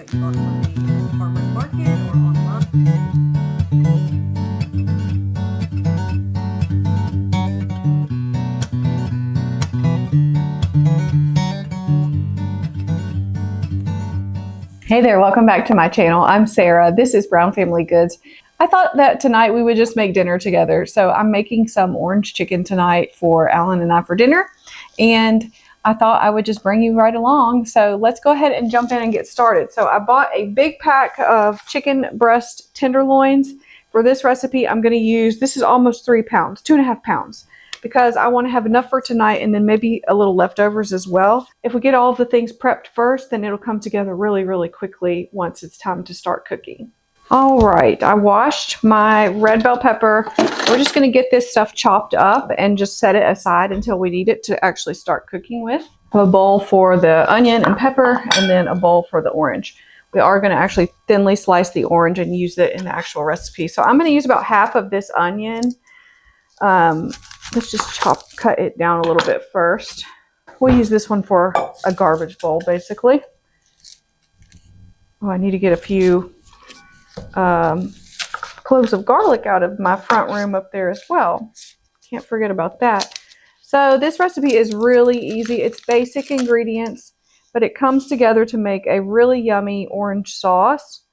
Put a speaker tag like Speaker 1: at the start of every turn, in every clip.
Speaker 1: that you got from the farmer's market or online.
Speaker 2: Hey there, welcome back to my channel. I'm Sarah. This is Brown Family Goods. I thought that tonight we would just make dinner together. So I'm making some orange chicken tonight for Alan and I for dinner. And I thought I would just bring you right along. So let's go ahead and jump in and get started. So I bought a big pack of chicken breast tenderloins. For this recipe, I'm going to use, this is almost 3 pounds, 2.5 pounds. Because I want to have enough for tonight and then maybe a little leftovers as well. If we get all of the things prepped first, then it'll come together really, really quickly once it's time to start cooking. All right, I washed my red bell pepper. We're just going to get this stuff chopped up and just set it aside until we need it to actually start cooking with. I have a bowl for the onion and pepper and then a bowl for the orange. We are going to actually thinly slice the orange and use it in the actual recipe. So I'm going to use about half of this onion. Let's just cut it down a little bit first. We'll use this one for a garbage bowl, basically. Oh, I need to get a few cloves of garlic out of my front room up there as well. Can't forget about that. So this recipe is really easy. It's basic ingredients, but it comes together to make a really yummy orange sauce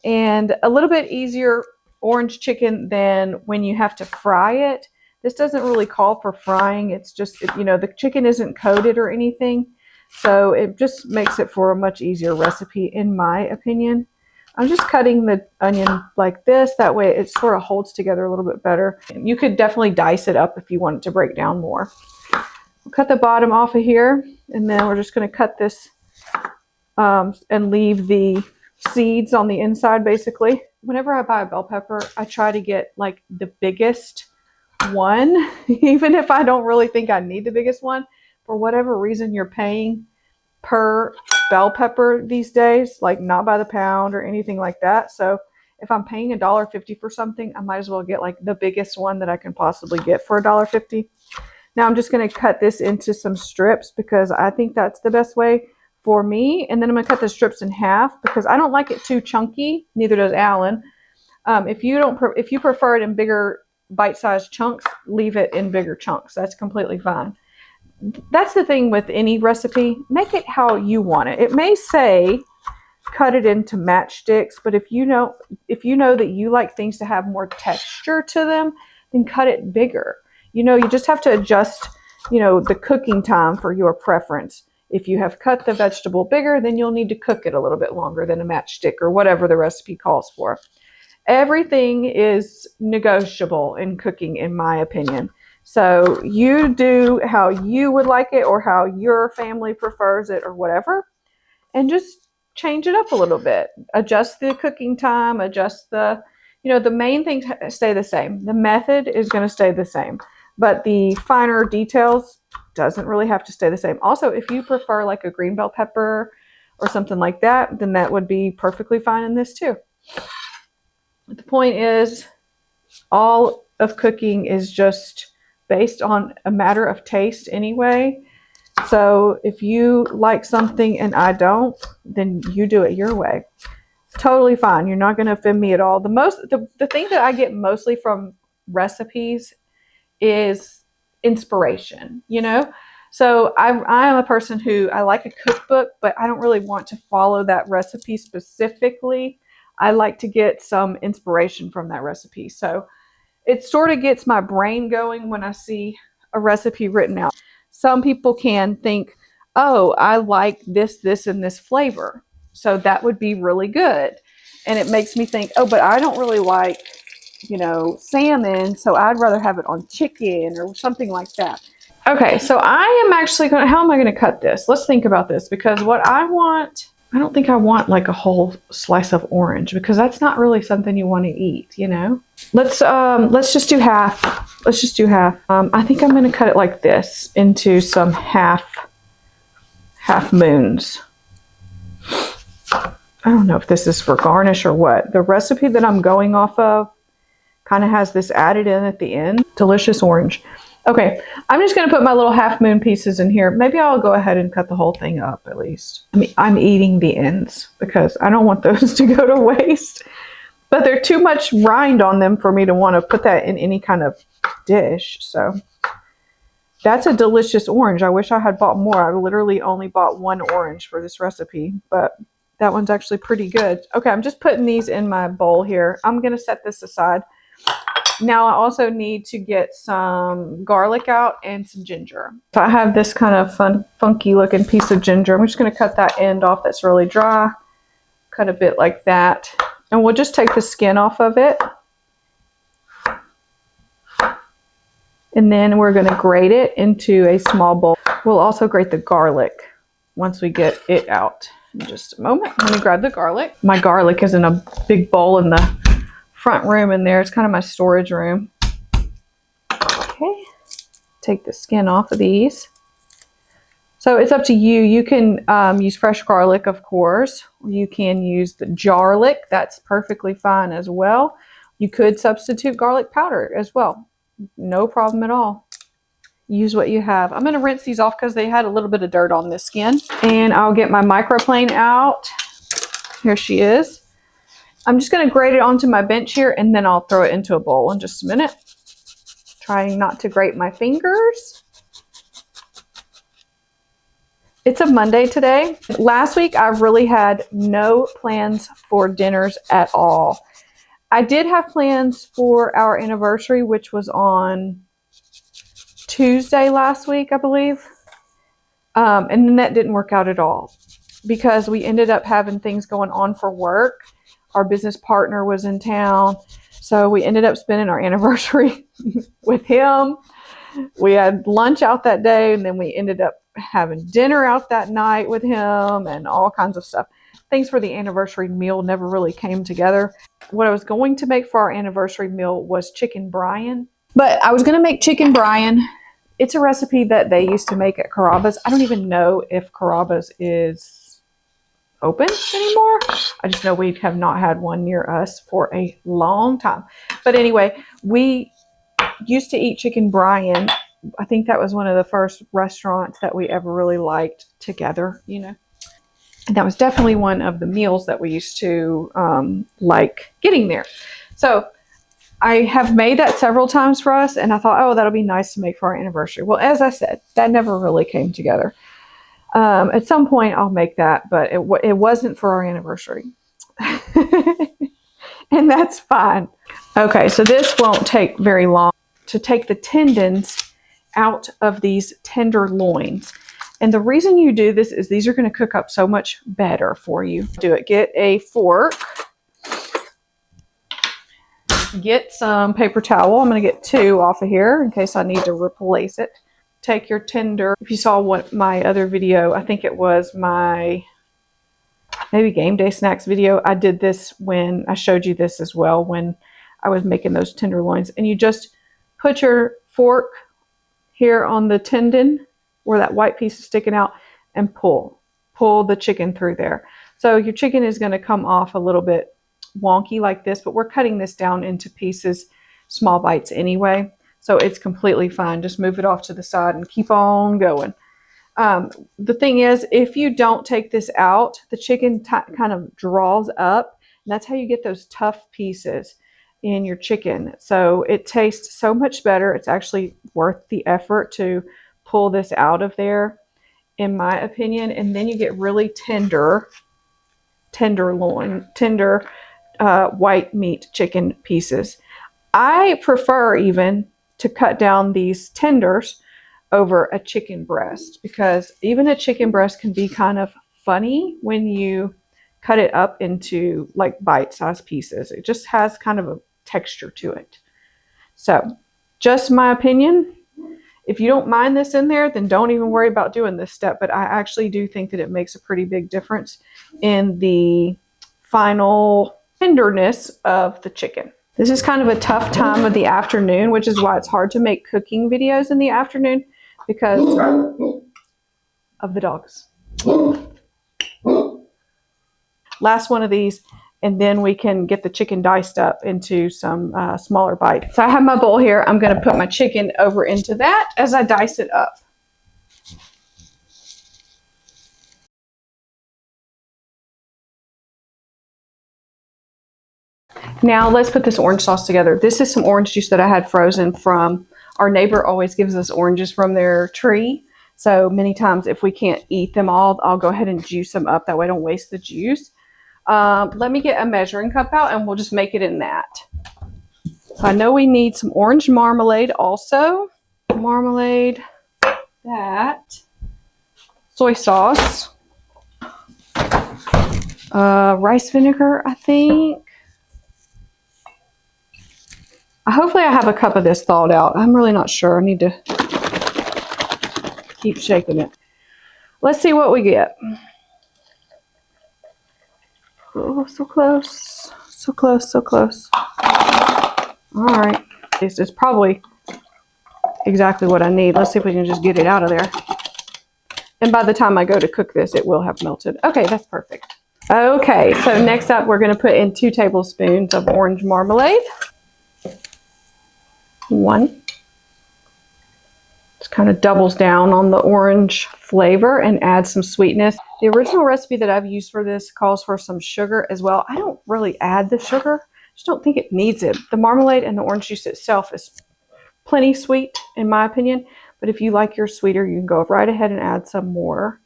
Speaker 2: and a little bit easier orange chicken than when you have to fry it. This doesn't really call for frying. It's just, you know, the chicken isn't coated or anything. So it just makes it for a much easier recipe, in my opinion. I'm just cutting the onion like this. That way it sort of holds together a little bit better. You could definitely dice it up if you want it to break down more. We'll cut the bottom off of here. And then we're just going to cut this and leave the seeds on the inside, basically. Whenever I buy a bell pepper, I try to get like the biggest one, even if I don't really think I need the biggest one. For whatever reason, you're paying per bell pepper these days, like not by the pound or anything like that. So if I'm paying $1.50 for something, I might as well get like the biggest one that I can possibly get for $1.50. Now I'm just going to cut this into some strips because I think that's the best way for me. And then I'm going to cut the strips in half because I don't like it too chunky. Neither does Alan. If you prefer it in bigger bite-sized chunks, leave it in bigger chunks. That's completely fine. That's the thing with any recipe. Make it how you want it. It may say cut it into matchsticks, but if you know that you like things to have more texture to them, then cut it bigger. You know, you just have to adjust, you know, the cooking time for your preference. If you have cut the vegetable bigger, then you'll need to cook it a little bit longer than a matchstick or whatever the recipe calls for. Everything is negotiable in cooking, in my opinion. So you do how you would like it or how your family prefers it or whatever, and just change it up a little bit. Adjust the cooking time, adjust the, you know, the main things stay the same. The method is going to stay the same, but the finer details doesn't really have to stay the same. Also, if you prefer like a green bell pepper or something like that, then that would be perfectly fine in this too. The point is, all of cooking is just based on a matter of taste anyway. So if you like something and I don't, then you do it your way. Totally fine. You're not going to offend me at all. The thing that I get mostly from recipes is inspiration, you know? So I am a person who, I like a cookbook, but I don't really want to follow that recipe specifically. I like to get some inspiration from that recipe. So it sort of gets my brain going when I see a recipe written out. Some people can think, oh, I like this, and this flavor. So that would be really good. And it makes me think, oh, but I don't really like, you know, salmon. So I'd rather have it on chicken or something like that. Okay, so I am actually going to, how am I going to cut this? Let's think about this, because what I want, I don't think I want like a whole slice of orange because that's not really something you want to eat, you know? Let's just do half. Let's just do half. I think I'm going to cut it like this into some half moons. I don't know if this is for garnish or what. The recipe that I'm going off of kind of has this added in at the end. Delicious orange. Okay, I'm just going to put my little half moon pieces in here. Maybe I'll go ahead and cut the whole thing up at least. I mean, I'm eating the ends because I don't want those to go to waste. But they're too much rind on them for me to want to put that in any kind of dish. So that's a delicious orange. I wish I had bought more. I literally only bought one orange for this recipe, but that one's actually pretty good. Okay, I'm just putting these in my bowl here. I'm going to set this aside. Now I also need to get some garlic out and some ginger. So I have this kind of funky looking piece of ginger. I'm just going to cut that end off that's really dry. Cut a bit like that. And we'll just take the skin off of it. And then we're going to grate it into a small bowl. We'll also grate the garlic once we get it out. In just a moment. Let me grab the garlic. My garlic is in a big bowl in the front room in there. It's kind of my storage room. Okay. Take the skin off of these. So it's up to you. You can use fresh garlic, of course. You can use the jarlic. That's perfectly fine as well. You could substitute garlic powder as well. No problem at all. Use what you have. I'm going to rinse these off because they had a little bit of dirt on this skin. And I'll get my microplane out. Here she is. I'm just going to grate it onto my bench here and then I'll throw it into a bowl in just a minute. Trying not to grate my fingers. It's a Monday today. Last week I really had no plans for dinners at all. I did have plans for our anniversary, which was on Tuesday last week, I believe. And then that didn't work out at all because we ended up having things going on for work. Our business partner was in town. So we ended up spending our anniversary with him. We had lunch out that day and then we ended up having dinner out that night with him and all kinds of stuff. Things for the anniversary meal never really came together. What I was going to make for our anniversary meal was chicken brine. But I was going to make chicken brine. It's a recipe that they used to make at Carrabba's. I don't even know if Carrabba's is open anymore. I just know we have not had one near us for a long time. But anyway, we used to eat chicken brine. I think that was one of the first restaurants that we ever really liked together, you know. And that was definitely one of the meals that we used to like getting there. So I have made that several times for us, and I thought, oh, that'll be nice to make for our anniversary. Well, as I said, that never really came together. At some point, I'll make that, but it wasn't for our anniversary. And that's fine. Okay, so this won't take very long to take the tendons out of these tender loins. And the reason you do this is these are going to cook up so much better for you. Do it. Get a fork. Get some paper towel. I'm going to get 2 off of here in case I need to replace it. Take your tender. If you saw what my other video, I think it was my maybe game day snacks video. I did this when I showed you this as well when I was making those tenderloins. And you just put your fork here on the tendon where that white piece is sticking out and pull the chicken through there. So your chicken is going to come off a little bit wonky like this, but we're cutting this down into pieces, small bites anyway. So it's completely fine. Just move it off to the side and keep on going. The thing is, if you don't take this out, the chicken kind of draws up. And that's how you get those tough pieces in your chicken. So it tastes so much better. It's actually worth the effort to pull this out of there, in my opinion. And then you get really tender white meat chicken pieces. I prefer even to cut down these tenders over a chicken breast because even a chicken breast can be kind of funny when you cut it up into like bite-sized pieces. It just has kind of a texture to it. So just my opinion. If you don't mind this in there, then don't even worry about doing this step. But I actually do think that it makes a pretty big difference in the final tenderness of the chicken. This is kind of a tough time of the afternoon, which is why it's hard to make cooking videos in the afternoon because of the dogs. Last one of these, and then we can get the chicken diced up into some smaller bites. So I have my bowl here. I'm going to put my chicken over into that as I dice it up. Now let's put this orange sauce together. This is some orange juice that I had frozen from our neighbor. Always gives us oranges from their tree. So many times if we can't eat them all, I'll go ahead and juice them up. That way I don't waste the juice. Let me get a measuring cup out and we'll just make it in that. So I know we need some orange marmalade also. Marmalade, that. Soy sauce. Rice vinegar, I think. Hopefully I have a cup of this thawed out. I'm really not sure. I need to keep shaking it. Let's see what we get. Oh, so close. So close, so close. All right. This is probably exactly what I need. Let's see if we can just get it out of there. And by the time I go to cook this, it will have melted. Okay, that's perfect. Okay, so next up, we're going to put in 2 tablespoons of orange marmalade. 1. Just kind of doubles down on the orange flavor and adds some sweetness. The original recipe that I've used for this calls for some sugar as well. I don't really add the sugar. Just don't think it needs it. The marmalade and the orange juice itself is plenty sweet in my opinion, but if you like yours sweeter, you can go right ahead and add some more.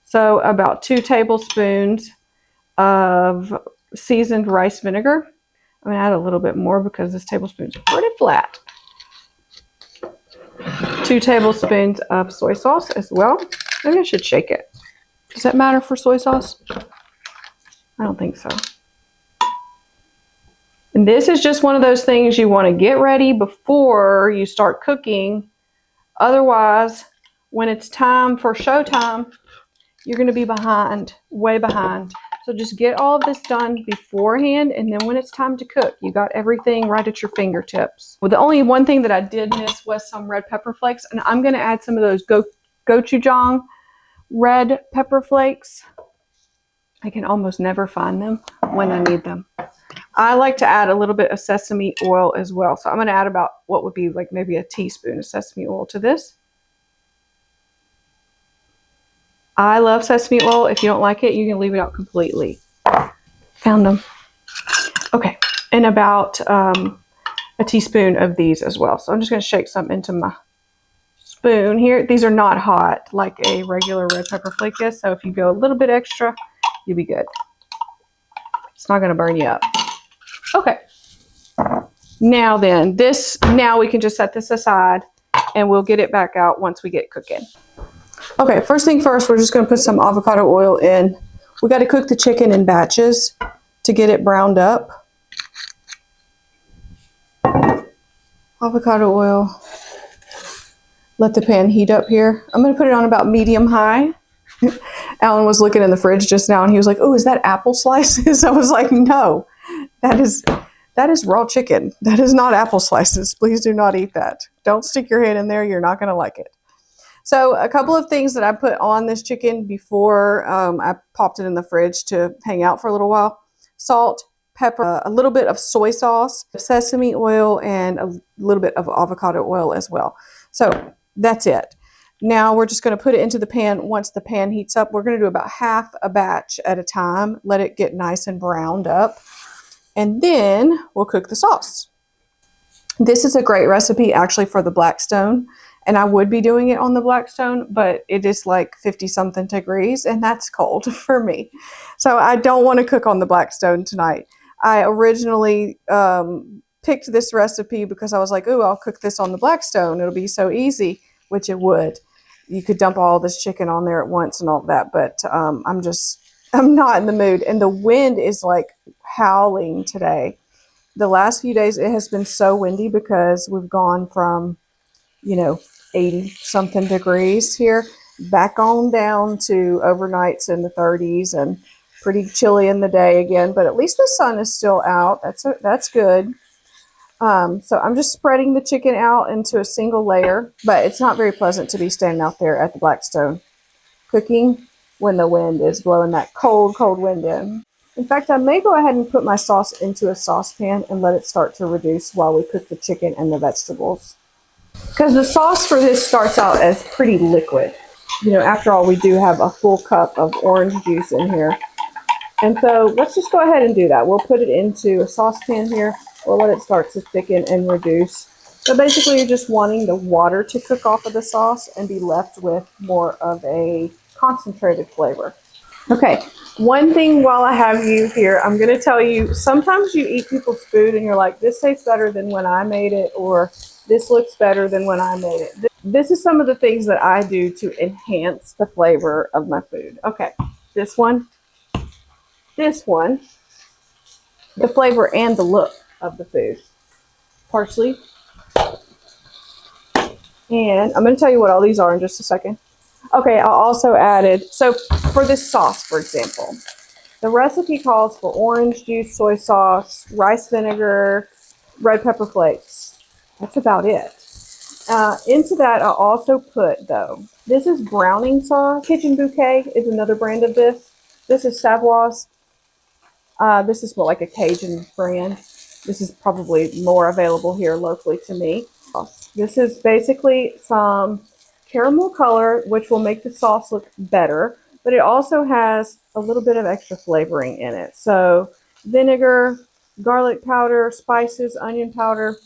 Speaker 2: So about 2 tablespoons of seasoned rice vinegar. I'm going to add a little bit more because this tablespoon's pretty flat. 2 tablespoons of soy sauce as well. Maybe I should shake it. Does that matter for soy sauce? I don't think so. And this is just one of those things you want to get ready before you start cooking. Otherwise, when it's time for showtime, you're going to be behind, way behind. So just get all of this done beforehand, and then when it's time to cook, you got everything right at your fingertips. Well, the only one thing that I did miss was some red pepper flakes, and I'm going to add some of those gochujang red pepper flakes. I can almost never find them when I need them. I like to add a little bit of sesame oil as well. So I'm going to add about what would be like maybe a teaspoon of sesame oil to this. I love sesame oil. If you don't like it, you can leave it out completely. Found them. Okay. And about a teaspoon of these as well. So I'm just going to shake some into my spoon here. These are not hot like a regular red pepper flake is. So if you go a little bit extra, you'll be good. It's not going to burn you up. Okay. Now then, now we can just set this aside and we'll get it back out once we get cooking. Okay, first thing first, we're just going to put some avocado oil in. We got to cook the chicken in batches to get it browned up. Avocado oil. Let the pan heat up here. I'm going to put it on about medium high. Alan was looking in the fridge just now and he was like, "Oh, is that apple slices?" I was like, "No, that is raw chicken. That is not apple slices. Please do not eat that. Don't stick your hand in there. You're not going to like it." So a couple of things that I put on this chicken before I popped it in the fridge to hang out for a little while. Salt, pepper, a little bit of soy sauce, sesame oil, and a little bit of avocado oil as well. So that's it. Now we're just going to put it into the pan. Once the pan heats up, we're going to do about half a batch at a time. Let it get nice and browned up. And then we'll cook the sauce. This is a great recipe actually for the Blackstone. And I would be doing it on the Blackstone, but it is like 50-something degrees, and that's cold for me. So I don't want to cook on the Blackstone tonight. I originally picked this recipe because I was like, "Ooh, I'll cook this on the Blackstone. It'll be so easy," which it would. You could dump all this chicken on there at once and all that, but I'm not in the mood. And the wind is like howling today. The last few days, it has been so windy because we've gone from, 80-something degrees here, back on down to overnights in the 30s and pretty chilly in the day again. But at least the sun is still out. That's good. So I'm just spreading the chicken out into a single layer, but it's not very pleasant to be standing out there at the Blackstone cooking when the wind is blowing that cold, cold wind in. In fact, I may go ahead and put my sauce into a saucepan and let it start to reduce while we cook the chicken and the vegetables. Because the sauce for this starts out as pretty liquid. You know, after all, we do have a full cup of orange juice in here. And so let's just go ahead and do that. We'll put it into a saucepan here. We'll let it start to thicken and reduce. So basically you're just wanting the water to cook off of the sauce and be left with more of a concentrated flavor. Okay, one thing while I have you here, I'm going to tell you, sometimes you eat people's food and you're like, this tastes better than when I made it, or this looks better than when I made it. This is some of the things that I do to enhance the flavor of my food. Okay, this one, the flavor and the look of the food. Parsley. And I'm going to tell you what all these are in just a second. Okay, I also added, so for this sauce, for example, the recipe calls for orange juice, soy sauce, rice vinegar, red pepper flakes. That's about it. Into that, I also put, though, this is browning sauce. Kitchen Bouquet is another brand of this. This is Savoy's. This is more like a Cajun brand. This is probably more available here locally to me. This is basically some caramel color, which will make the sauce look better, but it also has a little bit of extra flavoring in it. So vinegar, garlic powder, spices, onion powder.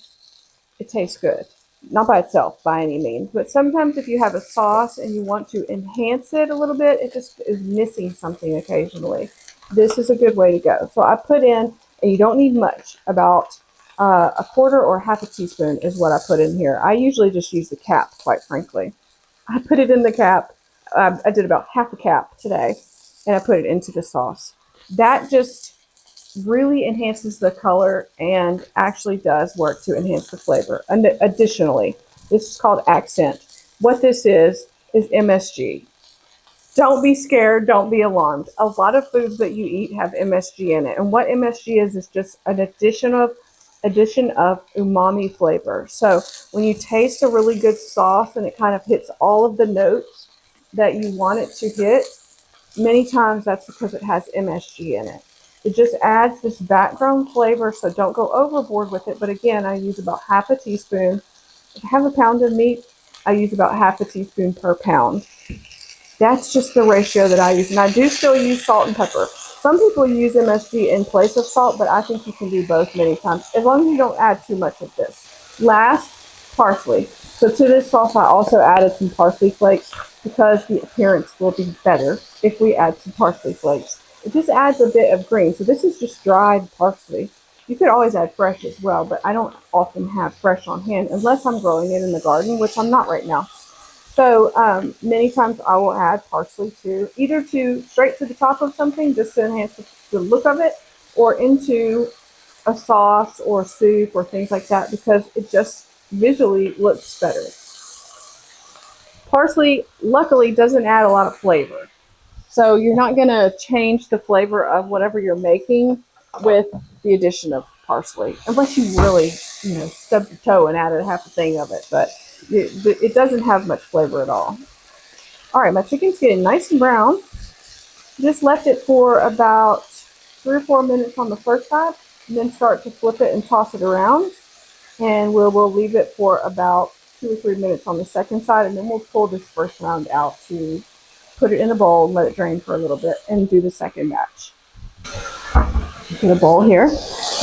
Speaker 2: It tastes good. Not by itself by any means, but sometimes if you have a sauce and you want to enhance it a little bit, it just is missing something occasionally. This is a good way to go. So I put in, and you don't need much, about a quarter or half a teaspoon is what I put in here. I usually just use the cap, quite frankly. I put it in the cap. I did about half a cap today, and I put it into the sauce. That just really enhances the color and actually does work to enhance the flavor. And additionally, this is called accent. What this is MSG. Don't be scared. Don't be alarmed. A lot of foods that you eat have MSG in it. And what MSG is just an addition of umami flavor. So when you taste a really good sauce and it kind of hits all of the notes that you want it to hit, many times that's because it has MSG in it. It just adds this background flavor, so don't go overboard with it. But again, I use about half a teaspoon. If I have a pound of meat, I use about half a teaspoon per pound. That's just the ratio that I use. And I do still use salt and pepper. Some people use MSG in place of salt, but I think you can do both many times, as long as you don't add too much of this. Last, parsley. So to this sauce, I also added some parsley flakes because the appearance will be better if we add some parsley flakes. It just adds a bit of green. So this is just dried parsley. You could always add fresh as well, but I don't often have fresh on hand unless I'm growing it in the garden, which I'm not right now. So many times I will add parsley to either straight to the top of something just to enhance the look of it, or into a sauce or soup or things like that because it just visually looks better. Parsley, luckily, doesn't add a lot of flavor. So you're not going to change the flavor of whatever you're making with the addition of parsley, unless you really, stubbed your toe and added half a thing of it. But it doesn't have much flavor at all. All right, my chicken's getting nice and brown. Just left it for about 3 or 4 minutes on the first side, and then start to flip it and toss it around. And we'll leave it for about 2 or 3 minutes on the second side, and then we'll pull this first round out to put it in a bowl and let it drain for a little bit and do the second batch. Get a bowl here.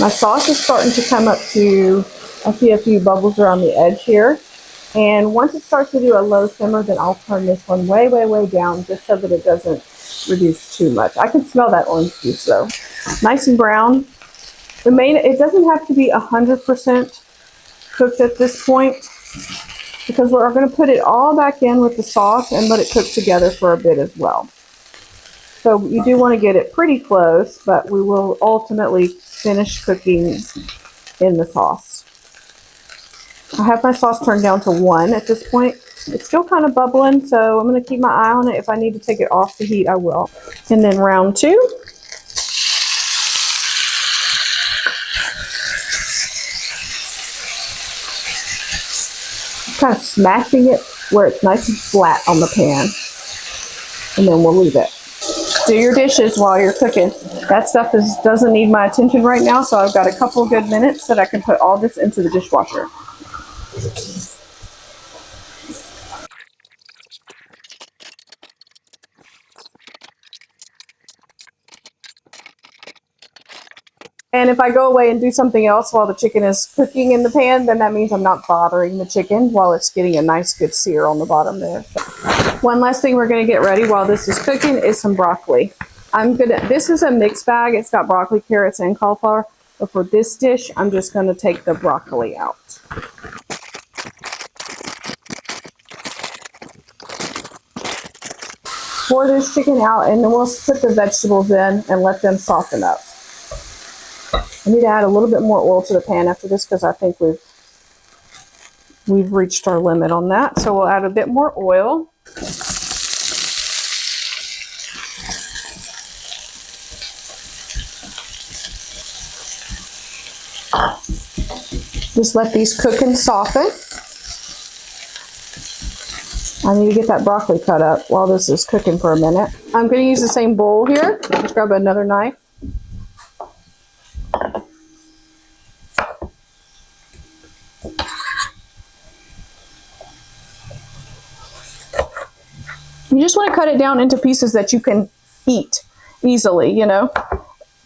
Speaker 2: My sauce is starting to come up to, I see a few bubbles around the edge here. And once it starts to do a low simmer, then I'll turn this one way, way, way down just so that it doesn't reduce too much. I can smell that orange juice though. Nice and brown. It doesn't have to be 100% cooked at this point because we're going to put it all back in with the sauce and let it cook together for a bit as well. So you do want to get it pretty close, but we will ultimately finish cooking in the sauce. I have my sauce turned down to 1 at this point. It's still kind of bubbling, so I'm going to keep my eye on it. If I need to take it off the heat, I will. And then round 2. Kind of smashing it where it's nice and flat on the pan. And then we'll leave it. do your dishes while you're cooking. That stuff doesn't need my attention right now, so I've got a couple good minutes that I can put all this into the dishwasher. And if I go away and do something else while the chicken is cooking in the pan, then that means I'm not bothering the chicken while it's getting a nice good sear on the bottom there. So, one last thing we're going to get ready while this is cooking is some broccoli. This is a mixed bag. It's got broccoli, carrots, and cauliflower. But for this dish, I'm just going to take the broccoli out. Pour this chicken out, and then we'll put the vegetables in and let them soften up. I need to add a little bit more oil to the pan after this because I think we've reached our limit on that. So we'll add a bit more oil. Just let these cook and soften. I need to get that broccoli cut up while this is cooking for a minute. I'm going to use the same bowl here. Just grab another knife. You just want to cut it down into pieces that you can eat easily, you know,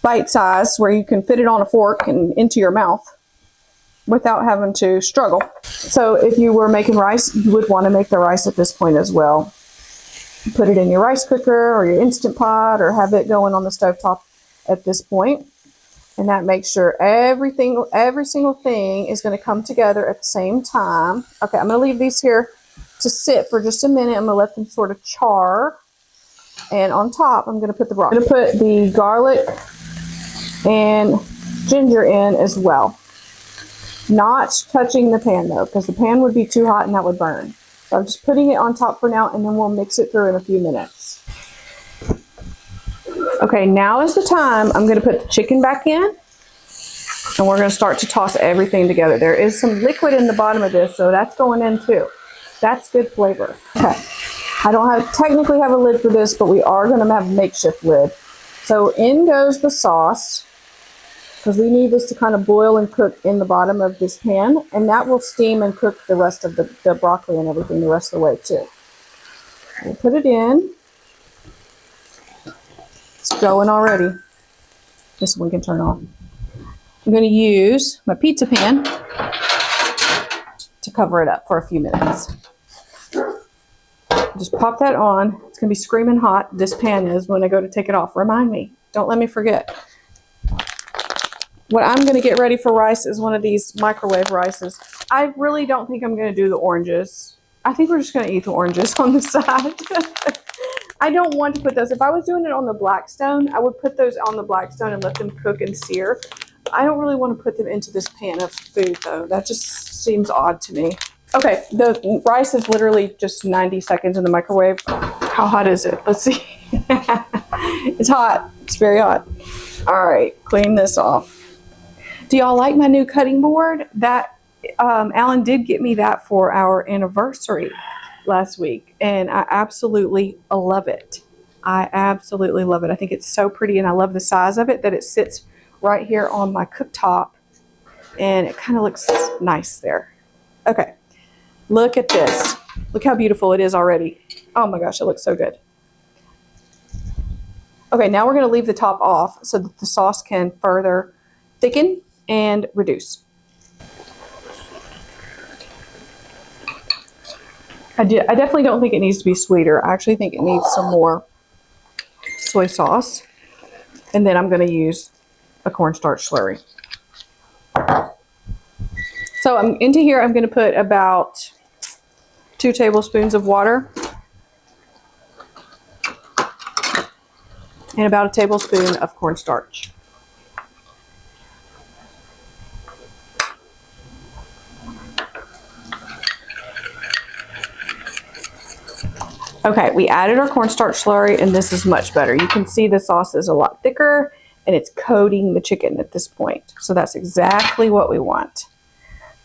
Speaker 2: bite size, where you can fit it on a fork and into your mouth without having to struggle. So if you were making rice, you would want to make the rice at this point as well. Put it in your rice cooker or your Instant Pot, or have it going on the stovetop at this point. And that makes sure every single thing is going to come together at the same time. Okay, I'm going to leave these here to sit for just a minute. I'm going to let them sort of char. And on top, I'm going to put the broccoli. I'm going to put the garlic and ginger in as well. Not touching the pan though, because the pan would be too hot and that would burn. So I'm just putting it on top for now, and then we'll mix it through in a few minutes. Okay, now is the time. I'm going to put the chicken back in, and we're going to start to toss everything together. There is some liquid in the bottom of this, so that's going in too. That's good flavor. Okay, I don't technically have a lid for this, but we are going to have a makeshift lid. So in goes the sauce, because we need this to kind of boil and cook in the bottom of this pan, and that will steam and cook the rest of the broccoli and everything the rest of the way too. We'll put it in. It's going already. This one can turn off. I'm going to use my pizza pan to cover it up for a few minutes. Just pop that on. It's going to be screaming hot. This pan is when I go to take it off. Remind me. Don't let me forget. What I'm going to get ready for rice is one of these microwave rices. I really don't think I'm going to do the oranges. I think we're just going to eat the oranges on the side. I don't want to put those. If I was doing it on the Blackstone, I would put those on the Blackstone and let them cook and sear. I don't really want to put them into this pan of food though. That just seems odd to me. Okay, the rice is literally just 90 seconds in the microwave. How hot is it? Let's see. It's hot. It's very hot. All right, clean this off. Do y'all like my new cutting board? That Alan did get me that for our anniversary last week, and I absolutely love it. I absolutely love it. I think it's so pretty, and I love the size of it, that it sits right here on my cooktop, and it kind of looks nice there. Okay, look at this. Look how beautiful it is already. Oh my gosh, it looks so good. Okay, now we're going to leave the top off so that the sauce can further thicken and reduce. I definitely don't think it needs to be sweeter. I actually think it needs some more soy sauce. And then I'm going to use a cornstarch slurry. So into here, I'm going to put about 2 tablespoons of water and about a tablespoon of cornstarch. Okay, we added our cornstarch slurry, and this is much better. You can see the sauce is a lot thicker, and it's coating the chicken at this point. So that's exactly what we want.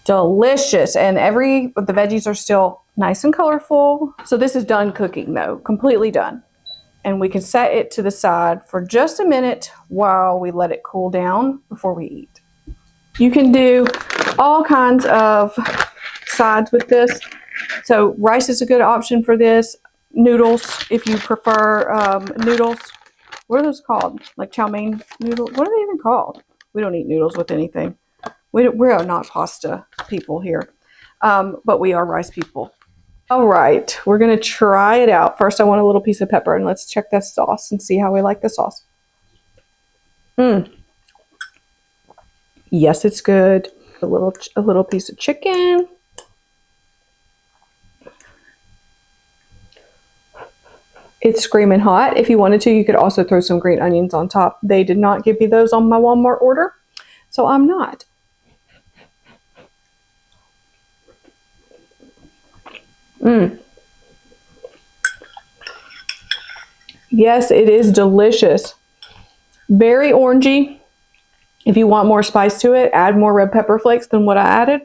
Speaker 2: Delicious, and the veggies are still nice and colorful. So this is done cooking though, completely done. and we can set it to the side for just a minute while we let it cool down before we eat. You can do all kinds of sides with this. So rice is a good option for this. Noodles, if you prefer noodles. What are those called? Like chow mein noodles? What are they even called? We don't eat noodles with anything. We are not pasta people here, but we are rice people. All right, we're going to try it out. First, I want a little piece of pepper, and let's check this sauce and see how we like the sauce. Yes, it's good. A little piece of chicken. It's screaming hot. If you wanted to, you could also throw some green onions on top. They did not give me those on my Walmart order, so I'm not. Yes, it is delicious. Very orangey. If you want more spice to it, add more red pepper flakes than what I added.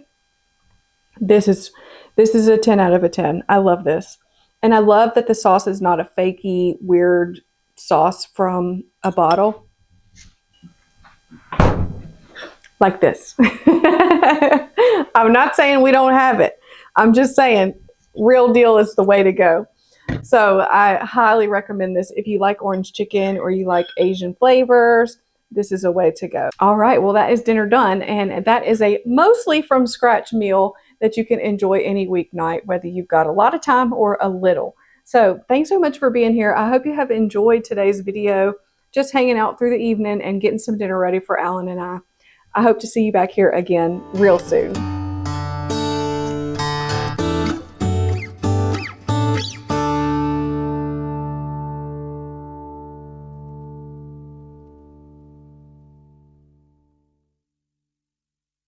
Speaker 2: This is a 10 out of a 10. I love this. And I love that the sauce is not a fakey, weird sauce from a bottle. Like this. I'm not saying we don't have it. I'm just saying real deal is the way to go. So I highly recommend this. If you like orange chicken or you like Asian flavors, this is a way to go. All right, well, that is dinner done. And that is a mostly from scratch meal that you can enjoy any weeknight, whether you've got a lot of time or a little. So thanks so much for being here. I hope you have enjoyed today's video, just hanging out through the evening and getting some dinner ready for Alan and I. I hope to see you back here again real soon.